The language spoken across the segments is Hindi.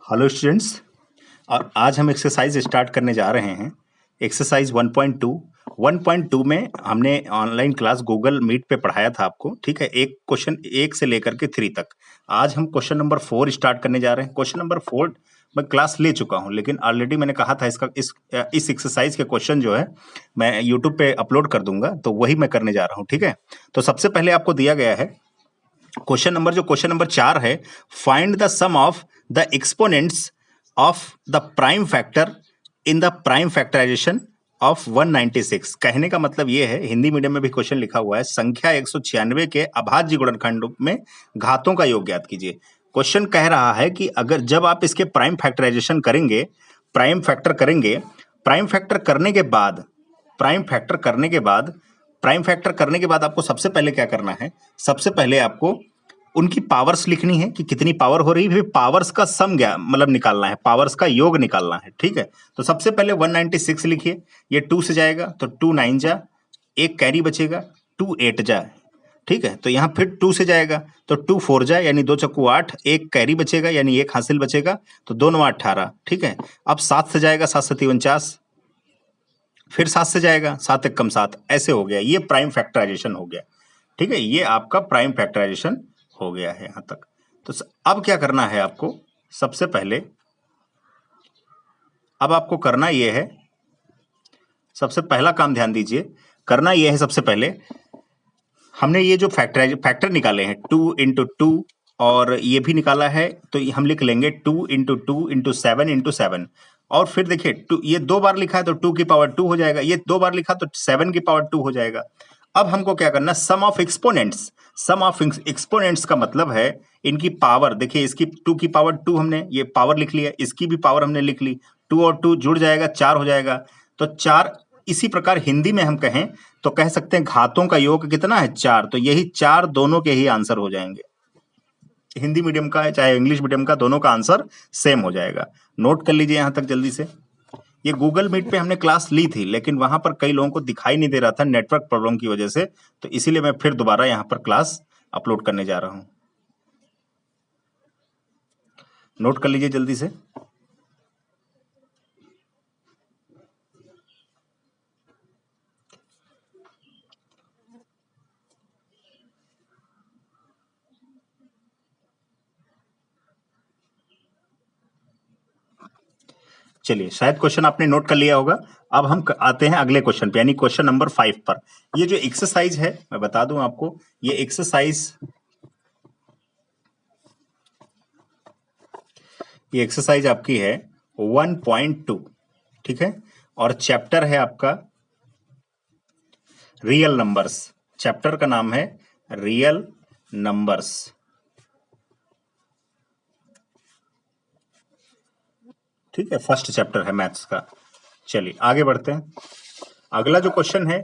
Hello students. और आज हम एक्सरसाइज स्टार्ट करने जा रहे हैं। एक्सरसाइज 1.2। 1.2 में हमने ऑनलाइन क्लास गूगल मीट पे पढ़ाया था आपको, ठीक है। एक क्वेश्चन 1 से लेकर के 3 तक। आज हम क्वेश्चन नंबर 4 स्टार्ट करने जा रहे हैं। क्वेश्चन नंबर 4 मैं क्लास ले चुका हूं, लेकिन ऑलरेडी मैंने कहा था इसका इस एक्सरसाइज के क्वेश्चन जो है मैं यूट्यूब पे अपलोड कर दूंगा, तो वही मैं करने जा रहा हूँ, ठीक है। तो सबसे पहले आपको दिया गया है क्वेश्चन नंबर 4 है, find the sum of the exponents of the prime factor in the prime factorisation of 196। कहने का मतलब ये है, हिंदी मीडियम में भी क्वेश्चन लिखा हुआ है, संख्या 196 के अभाज्य गुणनखंड में घातों का योग ज्ञात कीजिए। क्वेश्चन कह रहा है कि अगर जब आप इसके प्राइम फैक्टराइजेशन करेंगे, प्राइम फैक्टर करेंगे, प्राइम फैक्टर करने के बाद प्राइम फैक्टर करने के बाद प्राइम फैक्टर करने के बाद आपको सबसे पहले क्या करना है? सबसे पहले आपको उनकी पावर्स लिखनी है कि कितनी पावर हो रही है, फिर पावर्स का सम मतलब निकालना है, पावर्स का योग निकालना है, ठीक है। तो सबसे पहले 196 लिखिए, ये 2 से जाएगा तो 2 9 जा, एक कैरी बचेगा, 2 8 जा, ठीक है। तो यहाँ फिर 2 से जाएगा तो 2 4 जा, यानी 2 चक्कू 8, एक कैरी बचेगा यानी एक हासिल बचेगा, तो 2 9 18, ठीक है। अब 7 से जाएगा, 7 7 49, फिर 7 से जाएगा, 7 1 कम 7, ऐसे हो गया। ये प्राइम फैक्टराइजेशन हो गया, ठीक है। ये आपका प्राइम फैक्टराइजेशन हो गया है यहां तक। तो अब क्या करना है आपको? सबसे पहले अब आपको करना यह है, सबसे पहला काम ध्यान दीजिए, करना यह है, सबसे पहले हमने ये जो फैक्टर निकाले हैं 2 इंटू 2 और ये भी निकाला है, तो हम लिख लेंगे 2 इंटू 2 इंटू 7 इंटू 7। और फिर देखिए ये 2 बार लिखा है तो 2 की पावर 2 हो जाएगा, ये 2 बार लिखा तो 7 की पावर 2 हो जाएगा। अब हमको क्या करना, sum of exponents. Sum of exponents का मतलब है इनकी पावर। देखिए इसकी 2 की पावर 2 हमने ये पावर लिख लिया, इसकी भी पावर हमने लिख ली, 2 और 2 जुड़ जाएगा, 4 हो जाएगा। तो 4, इसी प्रकार हिंदी में हम कहें तो कह सकते हैं घातों का योग कितना है? 4। तो यही 4 दोनों के ही आंसर हो जाएंगे, हिंदी मीडियम का है चाहे इंग्लिश मीडियम का, दोनों का आंसर सेम हो जाएगा। नोट कर लीजिए यहां तक जल्दी से। ये गूगल मीट पे हमने क्लास ली थी, लेकिन वहां पर कई लोगों को दिखाई नहीं दे रहा था नेटवर्क प्रॉब्लम की वजह से, तो इसीलिए मैं फिर दोबारा यहां पर क्लास अपलोड करने जा रहा हूं। नोट कर लीजिए जल्दी से। चलिए, शायद क्वेश्चन आपने नोट कर लिया होगा। अब हम आते हैं अगले क्वेश्चन पे, यानी क्वेश्चन नंबर 5 पर। ये जो एक्सरसाइज है, मैं बता दूं आपको, ये एक्सरसाइज आपकी है 1.2, ठीक है। और चैप्टर है आपका रियल नंबर्स। चैप्टर का नाम है रियल नंबर्स, ठीक है। फर्स्ट चैप्टर है मैथ्स का। चलिए आगे बढ़ते हैं। अगला जो क्वेश्चन है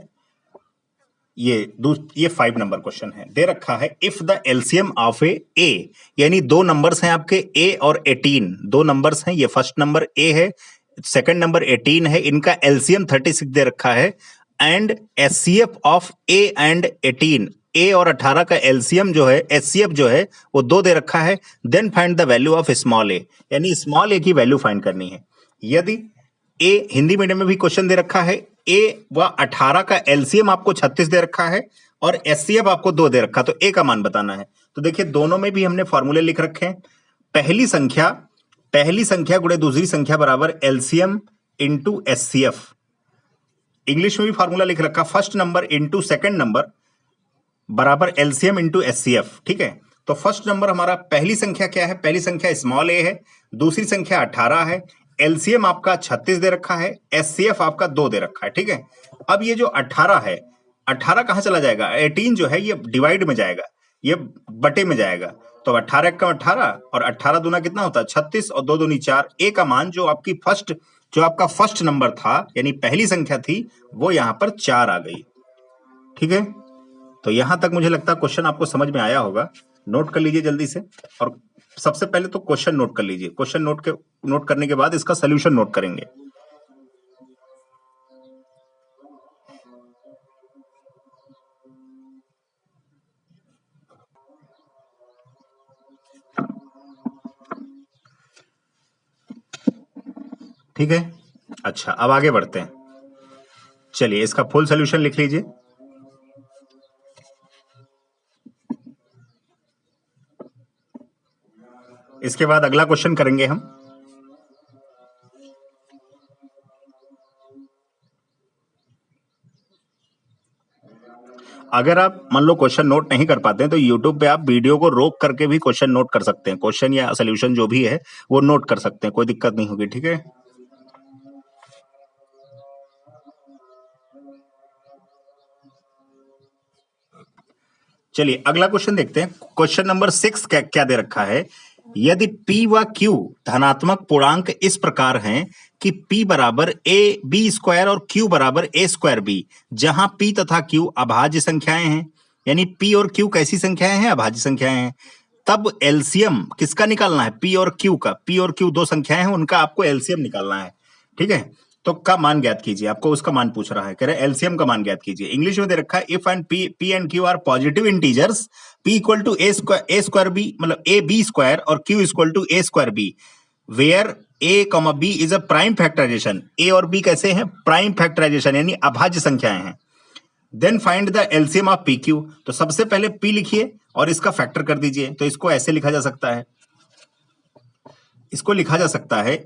ये 5 नंबर क्वेश्चन है। दे रखा है, इफ द एलसीएम ऑफ ए, यानी दो नंबर्स हैं आपके ए और 18, दो नंबर्स हैं, ये फर्स्ट नंबर ए है, सेकंड नंबर 18 है, इनका एलसीएम 36 दे रखा है, and HCF of A and 18, ए और 18 का एलसीएम जो है, एचसीएफ जो है वो 2 दे रखा है। Then find the value of small a, यानी स्मॉल ए की वैल्यू फाइंड करनी है। यदि ए, हिंदी मीडियम में भी क्वेश्चन दे रखा है, ए व 18 का एलसीएम आपको 36 दे रखा है और एचसीएफ आपको 2 दे रखा, तो ए का मान बताना है। तो देखिए दोनों में भी हमने फॉर्मूले लिख रखे हैं। पहली संख्या गुणे दूसरी संख्या बराबर एलसीएम इंटू एचसीएफ। इंग्लिश में भी फॉर्मूला लिख रखा, first number into second number बराबर एलसीएम इंटू एचसीएफ, ठीक है। तो फर्स्ट नंबर हमारा, पहली संख्या क्या है? पहली संख्या स्मॉल ए है, दूसरी संख्या 18 है, एलसीएम आपका 36 दे रखा है, एचसीएफ आपका 2 दे रखा है, ठीक है। अब ये जो 18 है, 18 कहां चला जाएगा? 18 जो है ये डिवाइड में जाएगा, ये बटे में जाएगा। तो 18 का 18 और 18 दूना कितना होता है? 36 और 2 दूनी 4। ए का मान जो आपका फर्स्ट नंबर था, यानी पहली संख्या थी, वो यहां पर 4 आ गई, ठीक है। तो यहां तक मुझे लगता है क्वेश्चन आपको समझ में आया होगा। नोट कर लीजिए जल्दी से, और सबसे पहले तो क्वेश्चन नोट कर लीजिए। क्वेश्चन नोट करने के बाद इसका सोल्यूशन नोट करेंगे। ठीक है। अच्छा, अब आगे बढ़ते हैं। चलिए इसका फुल सोल्यूशन लिख लीजिए। इसके बाद अगला क्वेश्चन करेंगे हम। अगर आप मान लो क्वेश्चन नोट नहीं कर पाते हैं तो यूट्यूब पे आप वीडियो को रोक करके भी क्वेश्चन नोट कर सकते हैं। क्वेश्चन या सोल्यूशन जो भी है वो नोट कर सकते हैं, कोई दिक्कत नहीं होगी। ठीक है। चलिए अगला क्वेश्चन देखते हैं। क्वेश्चन नंबर 6 क्या दे रखा है। यदि P व Q धनात्मक पूर्णांक इस प्रकार हैं कि P बराबर a b स्क्वायर और Q बराबर a स्क्वायर b, जहां P तथा Q अभाज्य संख्याएं हैं, यानी P और Q कैसी संख्याएं हैं? अभाज्य संख्याएं हैं। तब एलसीएम किसका निकालना है? P और Q का। P और Q दो संख्याएं हैं, उनका आपको एलसीएम निकालना है। ठीक है। तो का मान ज्ञात कीजिए, आपको उसका मान पूछ रहा है, कह रहे एलसीएम का मान ज्ञात कीजिए। इंग्लिश में दे रखा है if and P and Q are positive integers, p equal to A square B, मतलब ए बी स्क्वायर और q equal to A square B, where a comma b is a prime factorisation. a और b कैसे हैं? प्राइम फैक्टराइजेशन, यानी अभाज्य संख्याएं हैं। Then find the LCM of P Q. तो सबसे पहले p लिखिए और इसका फैक्टर कर दीजिए। तो इसको ऐसे लिखा जा सकता है, इसको लिखा जा सकता है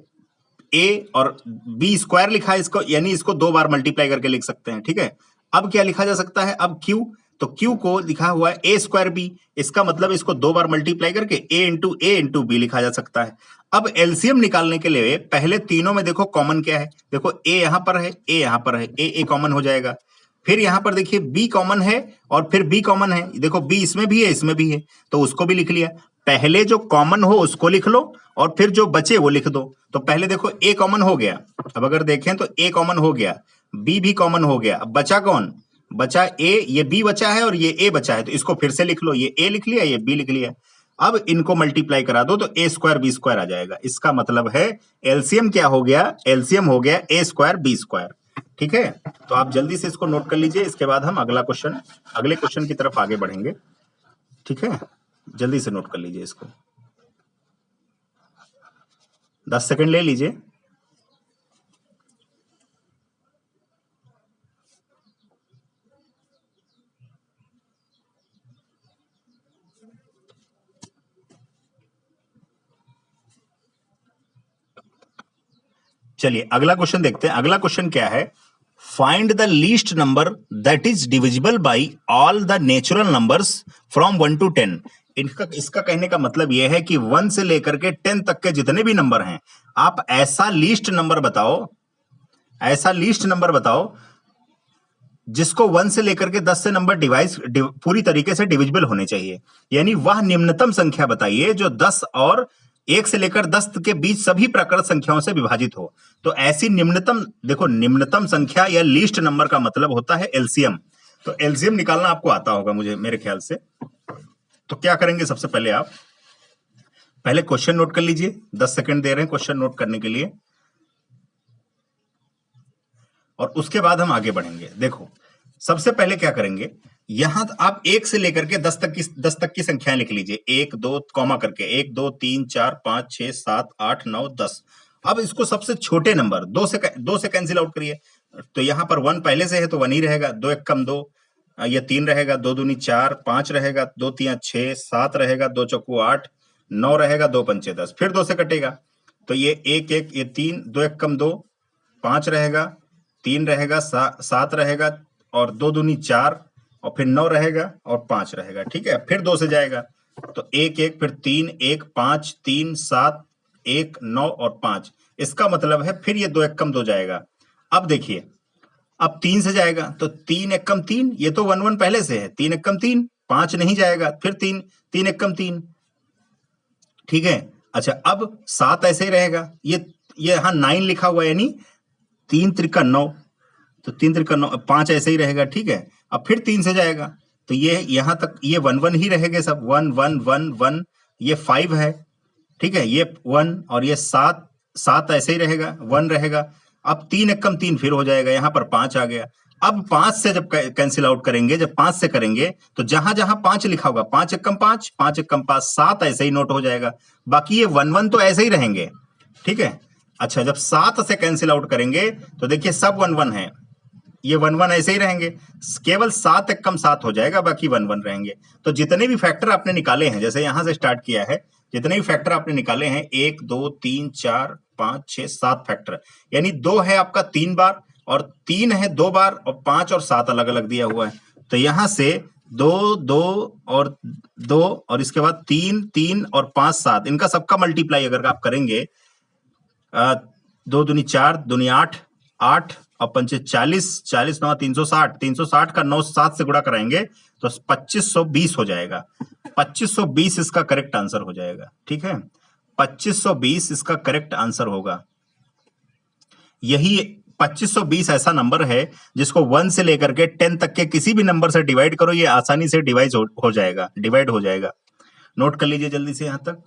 a और b स्क्वायर लिखा है इसको, यानी इसको दो बार मल्टीप्लाई करके लिख सकते हैं। ठीक है। अब क्या लिखा जा सकता है? अब q, तो q को लिखा हुआ है a स्क्वायर b, इसका मतलब इसको दो बार मल्टीप्लाई करके a इंटू b लिखा जा सकता है। अब एलसीएम निकालने के लिए पहले तीनों में देखो कॉमन क्या है। देखो a यहां पर है, a यहां पर है, a कॉमन हो जाएगा। फिर यहां पर देखिए b कॉमन है और फिर b कॉमन है। देखो b इसमें भी है, इसमें भी है, तो उसको भी लिख लिया। पहले जो कॉमन हो उसको लिख लो और फिर जो बचे वो लिख दो। तो पहले देखो a कॉमन हो गया, अब अगर देखें तो a कॉमन हो गया, b भी कॉमन हो गया। अब बचा कौन? बचा a, ये b बचा है और ये a बचा है, तो इसको फिर से लिख लो। ये a लिख लिया, ये b लिख लिया। अब इनको मल्टीप्लाई करा दो तो a स्क्वायर b स्क्वायर आ जाएगा। इसका मतलब है एलसीएम क्या हो गया? एलसीएम हो गया a स्क्वायर b स्क्वायर। ठीक है। तो आप जल्दी से इसको नोट कर लीजिए, इसके बाद हम अगले क्वेश्चन की तरफ आगे बढ़ेंगे। ठीक है, जल्दी से नोट कर लीजिए इसको, 10 सेकंड ले लीजिए। चलिए अगला क्वेश्चन देखते हैं। अगला क्वेश्चन क्या है? Find the least number that is divisible by all the natural numbers from 1 to 10। इसका कहने का मतलब यह है कि 1 से लेकर के 10 तक के जितने भी नंबर हैं, आप ऐसा लीस्ट नंबर बताओ जिसको 1 से लेकर के 10 से नंबर पूरी तरीके से डिविजिबल होने चाहिए। यानी वह निम्नतम संख्या बताइए जो 10 और 1 से लेकर 10 के बीच सभी प्राकृत संख्याओं से विभाजित हो। तो ऐसी निम्नतम, देखो निम्नतम संख्या या लीस्ट नंबर का मतलब होता है एलसीएम। तो एलसीएम निकालना आपको आता होगा मेरे ख्याल से। तो क्या करेंगे? सबसे पहले आप पहले क्वेश्चन नोट कर लीजिए, 10 सेकंड दे रहे हैं क्वेश्चन नोट करने के लिए, और उसके बाद हम आगे बढ़ेंगे। देखो सबसे पहले क्या करेंगे, यहां आप 1 से लेकर के 10 तक की संख्याएं लिख लीजिए। 1 2 कॉमा करके 1 2 3 4 5 6 7 8 9 10। अब इसको सबसे छोटे नंबर 2 से कैंसिल आउट करिए। तो यहां पर 1 पहले से है तो 1 ही रहेगा। 2 1 कम 2, ये 3 रहेगा। 2 दूनी 4, 5 रहेगा। 2 3 6, 7 रहेगा। 2 चौकू 8, 9 रहेगा। 2 पंचे 10, फिर 2 से कटेगा तो ये 1 1, ये 3, 2 1 कम 2, 5 रहेगा, 3 रहेगा, 7 रहेगा, और 2 दूनी 4, और फिर 9 रहेगा और 5 रहेगा। ठीक है, फिर 2 से जाएगा तो 1 1, फिर 3 1 5 3 7 1 9 और 5। इसका मतलब है फिर ये 2 1 कम 2 जाएगा। अब देखिए, अब 3 से जाएगा तो 3 1 कम 3, ये तो 1 1 पहले से है। 3 1 कम 3, 5 नहीं जाएगा। फिर 3 3 1 कम 3। ठीक है। अच्छा, अब 7 ऐसे ही रहेगा। ये यहां 9 लिखा हुआ है, यानी 3 त्रिका 9, तो 3 त्रिका 9, 5 ऐसे ही रहेगा। ठीक है। अब फिर 3 से जाएगा तो ये यहां तक ये 1 1 ही रहेंगे सब। 1 1 1 1, ये 5 है। ठीक है, ये 1, और ये 7 ऐसे ही रहेगा, 1 रहेगा। अब 3 1 कम 3 फिर हो जाएगा, यहां पर 5 आ गया। अब 5 से जब कैंसिल आउट करेंगे, जब 5 से करेंगे तो जहां जहां 5 लिखा होगा, 5 1 कम 5, 5 1 कम 5, 7 ऐसे ही नोट हो जाएगा। बाकी ये 1 1 तो ऐसे ही रहेंगे। ठीक है, अच्छा, जब 7 से कैंसिल आउट करेंगे तो देखिए सब 1 1 है, ये 1 1 ऐसे ही रहेंगे, केवल 7 एक कम 7 हो जाएगा, बाकी 1 1 रहेंगे। तो जितने भी फैक्टर आपने निकाले हैं, जैसे यहां से स्टार्ट किया है, जितने भी फैक्टर आपने निकाले हैं 1 2 3 4 5 6 7 फैक्टर, यानी 2 है आपका 3 बार, और 3 है 2 बार, और 5 और 7 अलग अलग दिया हुआ है। तो यहां से 2 2 और 2, और इसके बाद 3 3 और 5 7, इनका सबका मल्टीप्लाई अगर आप करेंगे, 2 दूनी 4, दूनी 8, 8 और 5 40, 40 9 360, 360 का 9 7 से गुणा कराएंगे तो 2520 हो जाएगा। 2520 इसका करेक्ट आंसर हो जाएगा। ठीक है, 2520 इसका करेक्ट आंसर होगा। यही 2520 ऐसा नंबर है जिसको 1 से लेकर के 10 तक के किसी भी नंबर से डिवाइड करो, ये आसानी से डिवाइड हो जाएगा, डिवाइड हो जाएगा। नोट कर लीजिए जल्दी से यहां तक।